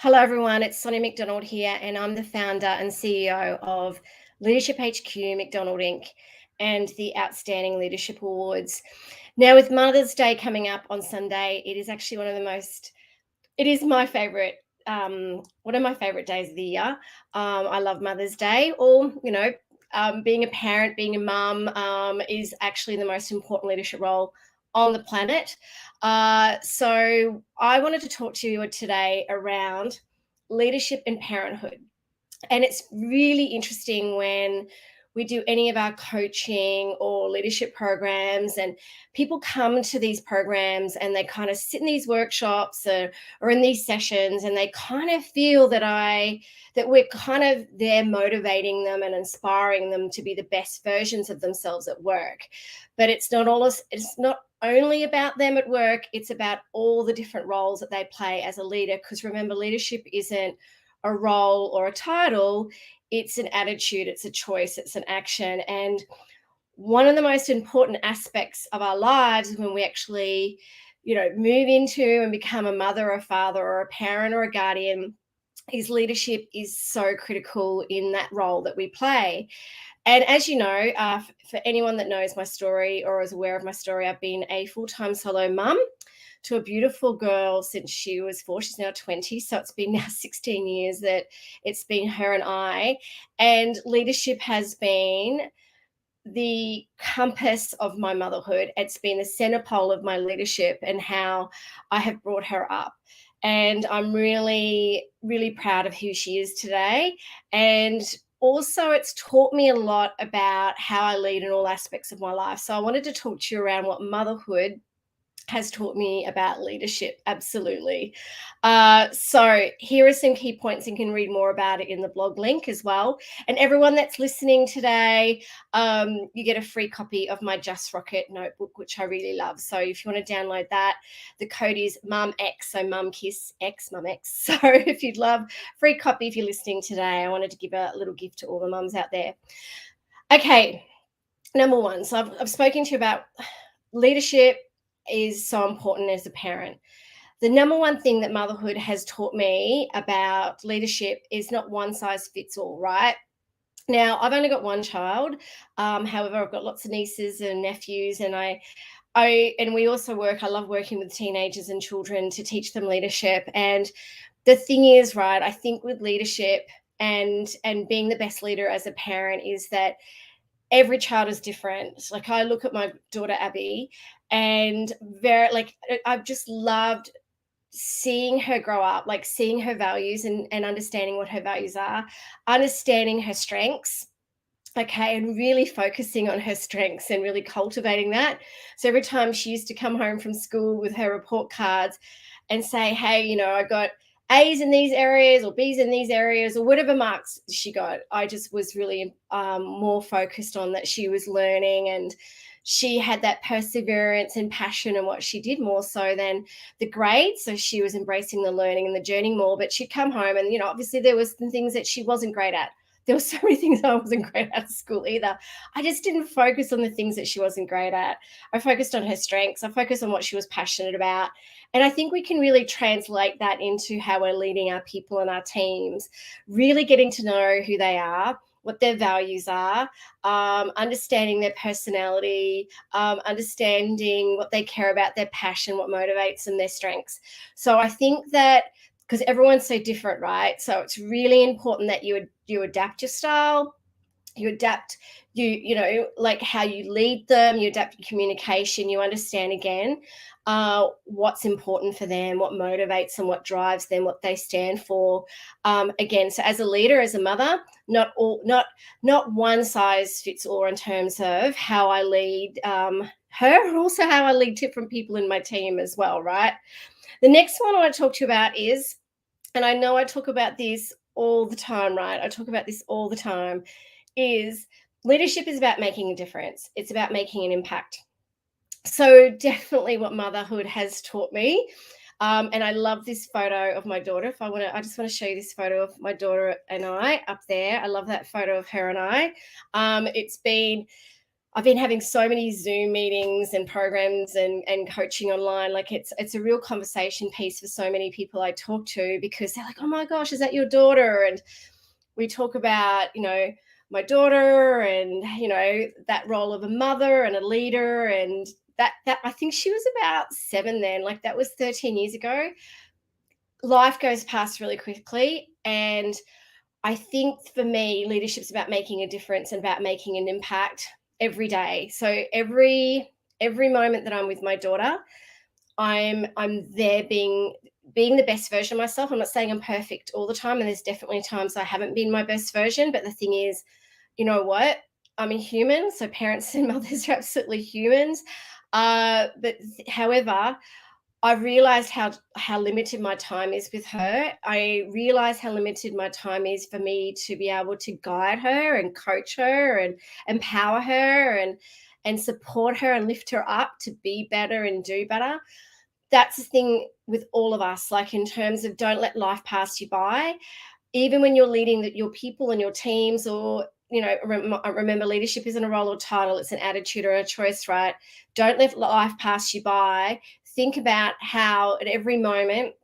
Hello, everyone. It's Sonia McDonald here, and I'm the founder and CEO of Leadership HQ McDonald Inc. and the Outstanding Leadership Awards. Now, with Mother's Day coming up on Sunday, it is actually it is my favorite, one of my favorite days of the year. I love Mother's Day, being a parent, being a mum is actually the most important leadership role on the planet. So I wanted to talk to you today around leadership and parenthood. And it's really interesting when we do any of our coaching or leadership programs, and people come to these programs and they kind of sit in these workshops or in these sessions, and they kind of feel that we're kind of there motivating them and inspiring them to be the best versions of themselves at work. But it's not only about them at work, it's about all the different roles that they play as a leader. Because remember, leadership isn't a role or a title, it's an attitude, it's a choice, it's an action. And one of the most important aspects of our lives when we actually, move into and become a mother or a father or a parent or a guardian is leadership is so critical in that role that we play. And as you know, for anyone that knows my story or is aware of my story, I've been a full-time solo mum to a beautiful girl since she was 4. She's now 20. So it's been now 16 years that it's been her and I. And leadership has been the compass of my motherhood. It's been the center pole of my leadership and how I have brought her up. And I'm really, really proud of who she is today. And also, it's taught me a lot about how I lead in all aspects of my life. So I wanted to talk to you around what motherhood has taught me about leadership. Absolutely. So here are some key points, and you can read more about it in the blog link as well. And everyone that's listening today, you get a free copy of my Just Rocket notebook, which I really love. So if you want to download that, the code is MumX, so Mum Kiss X, MumX. So if you'd love free copy if you're listening today, I wanted to give a little gift to all the mums out there. Okay, number one. So I've spoken to you about leadership is so important as a parent. The number one thing that motherhood has taught me about leadership is not one size fits all, right? Now, I've only got one child. However, I've got lots of nieces and nephews, and we also I love working with teenagers and children to teach them leadership. And the thing is, right, I think with leadership and being the best leader as a parent is that every child is different. Like, I look at my daughter Abby, and I've just loved seeing her grow up, like seeing her values and understanding what her values are, understanding her strengths, okay, and really focusing on her strengths and really cultivating that. So every time she used to come home from school with her report cards and say, hey, I got A's in these areas or B's in these areas or whatever marks she got, I just was really more focused on that she was learning, and she had that perseverance and passion in what she did more so than the grades. So she was embracing the learning and the journey more. But she'd come home and, obviously there was some things that she wasn't great at. There were so many things I wasn't great at school either. I just didn't focus on the things that she wasn't great at. I focused on her strengths. I focused on what she was passionate about. And I think we can really translate that into how we're leading our people and our teams, really getting to know who they are, what their values are, understanding their personality, understanding what they care about, their passion, what motivates them, their strengths. So I think that because everyone's so different, right? So it's really important that you adapt your style, you adapt like how you lead them, you adapt your communication, you understand again what's important for them, what motivates them, what drives them, what they stand for. Again, so as a leader, as a mother, not one size fits all in terms of how I lead her, and also how I lead different people in my team as well, right? The next one I want to talk to you about is, and I know I talk about this all the time, right? I talk about this all the time, is leadership is about making a difference. It's about making an impact. So definitely what motherhood has taught me. And I love this photo of my daughter. I just want to show you this photo of my daughter and I up there. I love that photo of her and I. I've been having so many Zoom meetings and programs and coaching online. Like it's a real conversation piece for so many people I talk to, because they're like, oh my gosh, is that your daughter? And we talk about, my daughter and, that role of a mother and a leader. And that I think she was about 7 then, like that was 13 years ago. Life goes past really quickly. And I think for me, leadership's about making a difference and about making an impact every day. So every moment that I'm with my daughter, I'm there being the best version of myself. I'm not saying I'm perfect all the time, and there's definitely times I haven't been my best version. But the thing is, you know what? I'm a human, so parents and mothers are absolutely humans. However, I realized how limited my time is with her. I realized how limited my time is for me to be able to guide her and coach her and empower her and support her and lift her up to be better and do better. That's the thing with all of us, like in terms of don't let life pass you by. Even when you're leading your people and your teams, or remember, leadership isn't a role or title, it's an attitude or a choice, right? Don't let life pass you by. Think about how at every moment,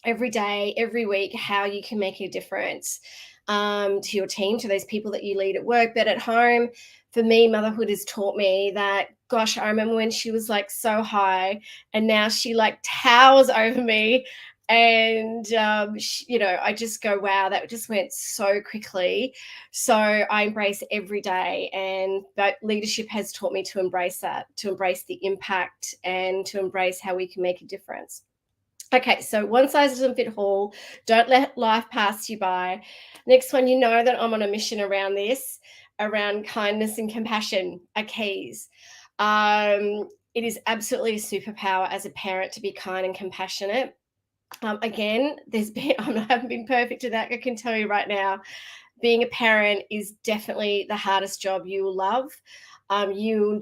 every day, every week, how you can make a difference, to your team, to those people that you lead at work, but at home. For me, motherhood has taught me that, gosh, I remember when she was like so high, and now she like towers over me. And, I just go, wow, that just went so quickly. So I embrace every day. And that leadership has taught me to embrace that, to embrace the impact, and to embrace how we can make a difference. Okay, so one size doesn't fit all. Don't let life pass you by. Next one, you know that I'm on a mission around this, around kindness and compassion are keys. It is absolutely a superpower as a parent to be kind and compassionate. Again, I haven't been perfect at that. I can tell you right now, being a parent is definitely the hardest job you will love. The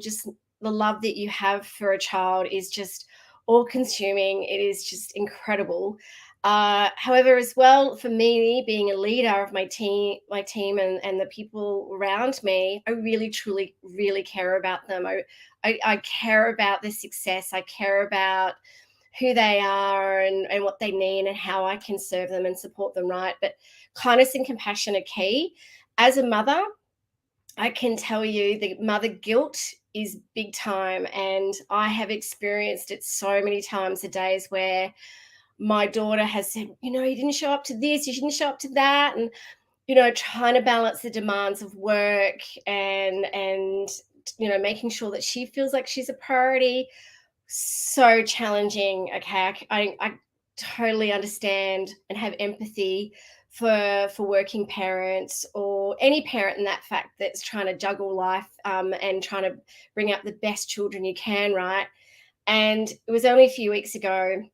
love that you have for a child is just all consuming. It is just incredible. However, as well, for me, being a leader of my team and the people around me, I really, truly, really care about them. I care about their success. I care about who they are and what they need and how I can serve them and support them, right? But kindness and compassion are key. As a mother, I can tell you the mother guilt is big time. And I have experienced it so many times, the days where my daughter has said, you didn't show up to this, you didn't show up to that. And, trying to balance the demands of work and making sure that she feels like she's a priority. So challenging. Okay, I totally understand and have empathy for working parents, or any parent in that fact that's trying to juggle life, and trying to bring up the best children you can, right? And it was only a few weeks ago,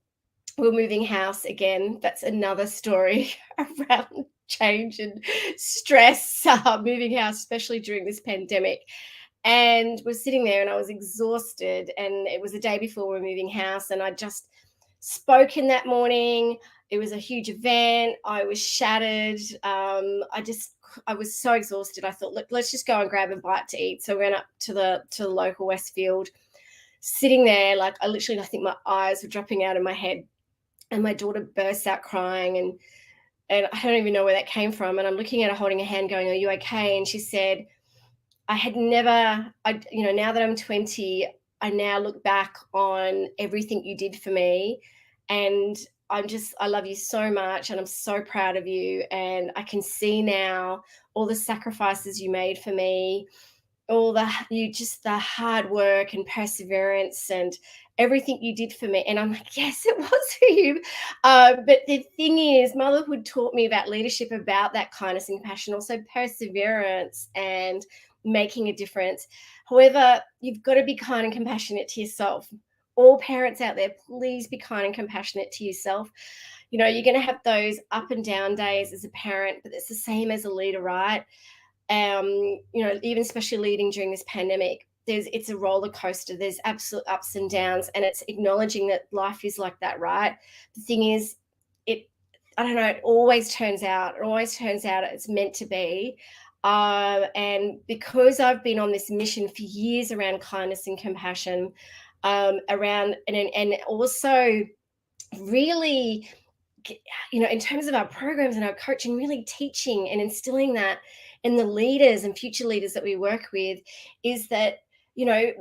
we were moving house again. That's another story around change and stress, moving house, especially during this pandemic. And was sitting there and I was exhausted, and it was the day before we were moving house, and I just spoken that morning. It was a huge event. I was shattered. I was so exhausted. I thought, look, let's just go and grab a bite to eat. So we went up to the local Westfield. Sitting there, like I think my eyes were dropping out of my head, and my daughter burst out crying, and I don't even know where that came from. And I'm looking at her holding her hand, going, "Are you okay?" And she said, now that I'm 20, I now look back on everything you did for me. And I love you so much. And I'm so proud of you. And I can see now all the sacrifices you made for me, the hard work and perseverance and everything you did for me. And I'm like, yes, it was for you. But the thing is, motherhood taught me about leadership, about that kindness and compassion, also perseverance and making a difference. However, you've got to be kind and compassionate to yourself. All parents out there, please be kind and compassionate to yourself. You're going to have those up and down days as a parent, but it's the same as a leader, right? Even especially leading during this pandemic, it's a roller coaster. There's absolute ups and downs, and it's acknowledging that life is like that, right? The thing is, I don't know, it always turns out it's meant to be. And because I've been on this mission for years around kindness and compassion, around and also really, in terms of our programs and our coaching, really teaching and instilling that in the leaders and future leaders that we work with, is that, you know,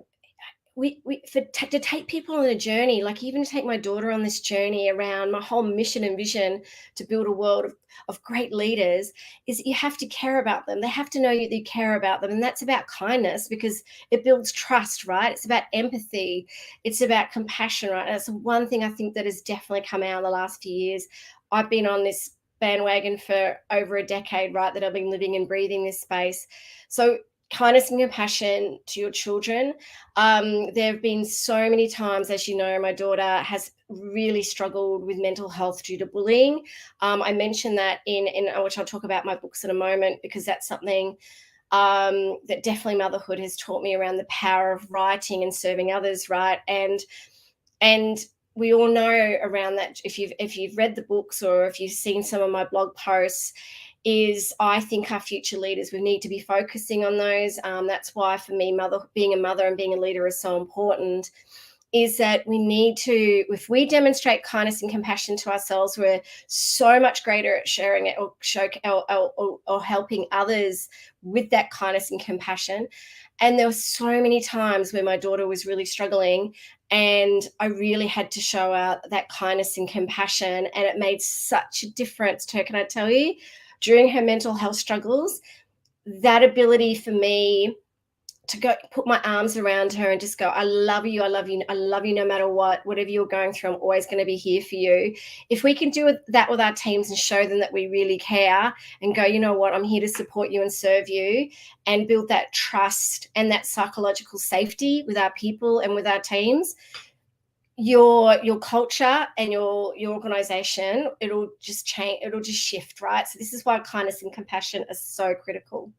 to take people on a journey, like even to take my daughter on this journey around my whole mission and vision to build a world of great leaders, is you have to care about them. They have to know that you care about them. And that's about kindness, because it builds trust, right? It's about empathy. It's about compassion, right? And that's one thing I think that has definitely come out in the last few years. I've been on this bandwagon for over a decade, right? That I've been living and breathing this space. So kindness and compassion to your children. There have been so many times, as you know, my daughter has really struggled with mental health due to bullying. I mentioned that in which I'll talk about my books in a moment, because that's something that definitely motherhood has taught me around the power of writing and serving others, right? And we all know around that, if you've read the books or if you've seen some of my blog posts, is I think our future leaders, we need to be focusing on those. That's why for me, being a mother and being a leader is so important, is that we need to, if we demonstrate kindness and compassion to ourselves, we're so much greater at sharing it or helping others with that kindness and compassion. And there were so many times where my daughter was really struggling, and I really had to show out that kindness and compassion, and it made such a difference to her. Can I tell you? During her mental health struggles, that ability for me to go put my arms around her and just go, I love you, I love you, I love you no matter what, whatever you're going through, I'm always going to be here for you. If we can do that with our teams and show them that we really care and go, you know what, I'm here to support you and serve you, and build that trust and that psychological safety with our people and with our teams, your culture and your organization, it'll just change, it'll just shift, right? So this is why kindness and compassion are so critical.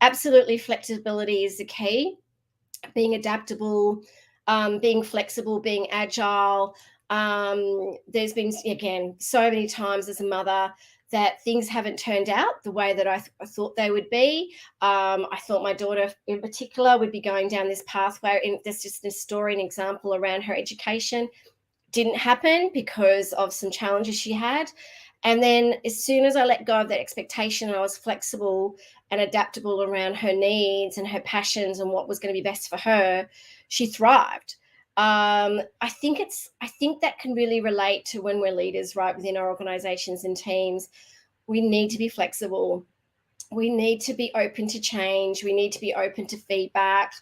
Absolutely, flexibility is the key. Being adaptable, being flexible, being agile. There's been, again, so many times as a mother that things haven't turned out the way that I thought they would be. I thought my daughter in particular would be going down this pathway. And there's just this story, an example around her education. Didn't happen because of some challenges she had. And then as soon as I let go of that expectation, I was flexible and adaptable around her needs and her passions and what was going to be best for her, she thrived. I think that can really relate to when we're leaders, right, within our organizations and teams. We need to be flexible. We need to be open to change. We need to be open to feedback.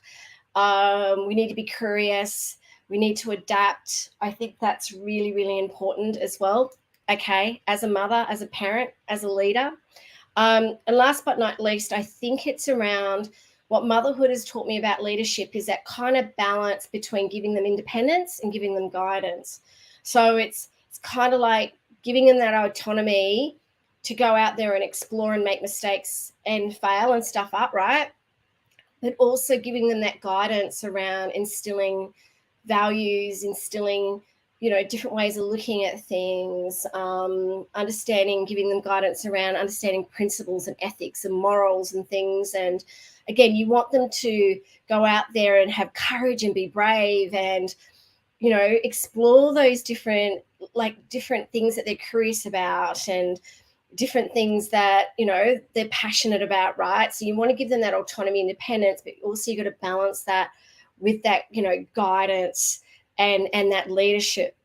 We need to be curious. We need to adapt. I think that's really, really important as well. Okay, as a mother, as a parent, as a leader. And last but not least, I think it's around what motherhood has taught me about leadership, is that kind of balance between giving them independence and giving them guidance. So it's kind of like giving them that autonomy to go out there and explore and make mistakes and fail and stuff up, right? But also giving them that guidance around instilling values, instilling, different ways of looking at things, understanding, giving them guidance around understanding principles and ethics and morals and things. And again, you want them to go out there and have courage and be brave and, explore those different things that they're curious about and different things that, they're passionate about, right? So you want to give them that autonomy, independence, but also you got to balance that with that, guidance and that leadership.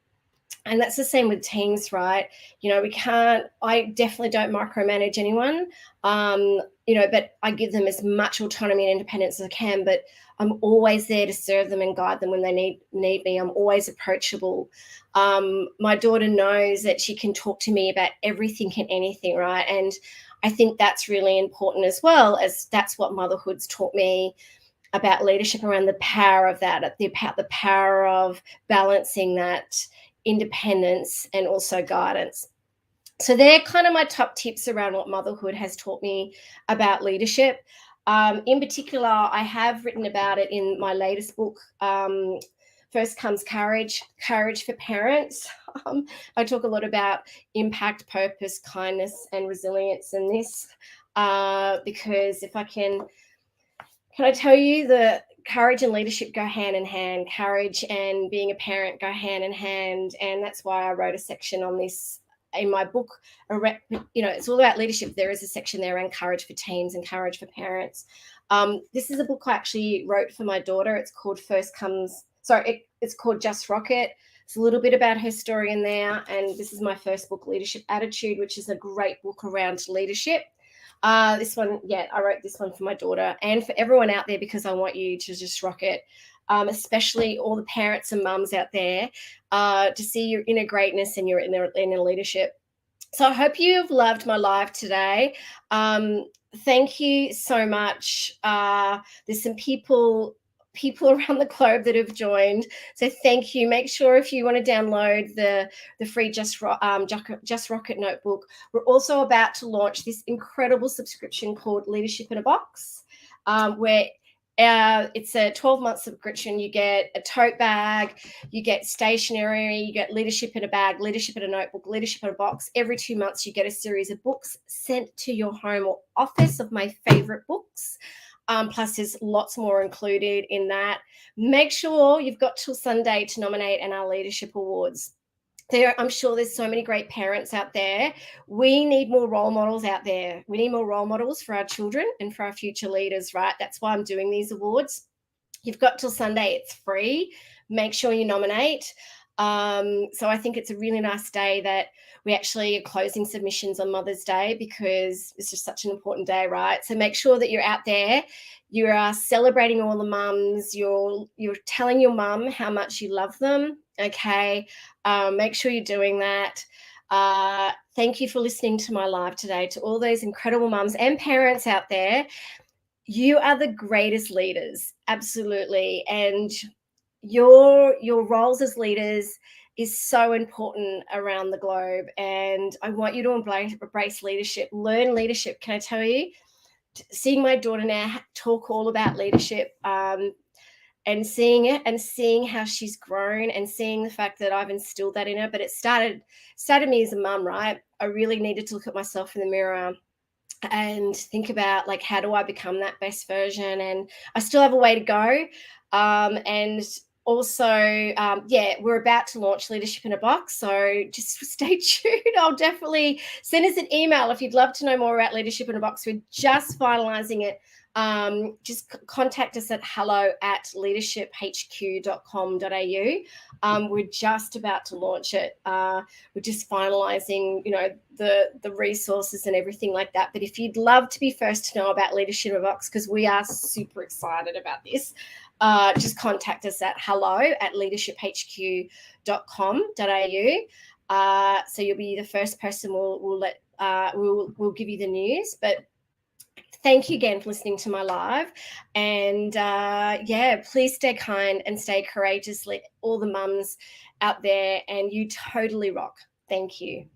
And that's the same with teams, right? I definitely don't micromanage anyone, but I give them as much autonomy and independence as I can, but I'm always there to serve them and guide them when they need me. I'm always approachable. My daughter knows that she can talk to me about everything and anything, right? And I think that's really important, as well, as that's what motherhood's taught me about leadership, around the power of that, the power of balancing that independence and also guidance. So they're kind of my top tips around what motherhood has taught me about leadership. In particular, I have written about it in my latest book, First Comes Courage for Parents. I talk a lot about impact, purpose, kindness, and resilience in this, because if I can I tell you that courage and leadership go hand in hand? Courage and being a parent go hand in hand. And that's why I wrote a section on this in my book. It's all about leadership. There is a section there around courage for teens and courage for parents. This is a book I actually wrote for my daughter. It's called it's called Just Rocket. It's a little bit about her story in there. And this is my first book, Leadership Attitude, which is a great book around leadership. This one, I wrote this one for my daughter and for everyone out there, because I want you to just rock it, especially all the parents and mums out there, to see your inner greatness and your inner leadership. So I hope you've loved my live today. Thank you so much. There's some people around the globe that have joined, so thank you. Make sure, if you want to download the free Just Rocket notebook, we're also about to launch this incredible subscription called Leadership in a Box, where it's a 12-month subscription. You get a tote bag, you get stationery, you get leadership in a bag, leadership in a notebook, leadership in a box. Every 2 months, you get a series of books sent to your home or office of my favorite books. Plus, there's lots more included in that. Make sure you've got till Sunday to nominate in our leadership awards. I'm sure there's so many great parents out there. We need more role models out there. We need more role models for our children and for our future leaders, right? That's why I'm doing these awards. You've got till Sunday. It's free. Make sure you nominate. So I think it's a really nice day that we actually are closing submissions on Mother's Day, because it's just such an important day, right? So make sure that you're out there. You are celebrating all the mums. You're telling your mum how much you love them. Okay. Make sure you're doing that. Thank you for listening to my live today. To all those incredible mums and parents out there, you are the greatest leaders, absolutely. And your roles as leaders is so important around the globe. And I want you to embrace leadership, learn leadership. Can I tell you, seeing my daughter now talk all about leadership, and seeing it and seeing how she's grown and seeing the fact that I've instilled that in her. But it started me as a mum, right? I really needed to look at myself in the mirror and think about, like, how do I become that best version? And I still have a way to go. And also, we're about to launch Leadership in a Box. So just stay tuned. I'll definitely send us an email if you'd love to know more about Leadership in a Box. We're just finalizing it. Just contact us at hello@leadershiphq.com.au. We're just about to launch it. We're just finalizing, the resources and everything like that. But if you'd love to be first to know about Leadership in a Box, because we are super excited about this, just contact us at hello@leadershiphq.com.au. So you'll be the first person we'll give you the news. But thank you again for listening to my live. And please stay kind and stay courageous, all the mums out there, and you totally rock. Thank you.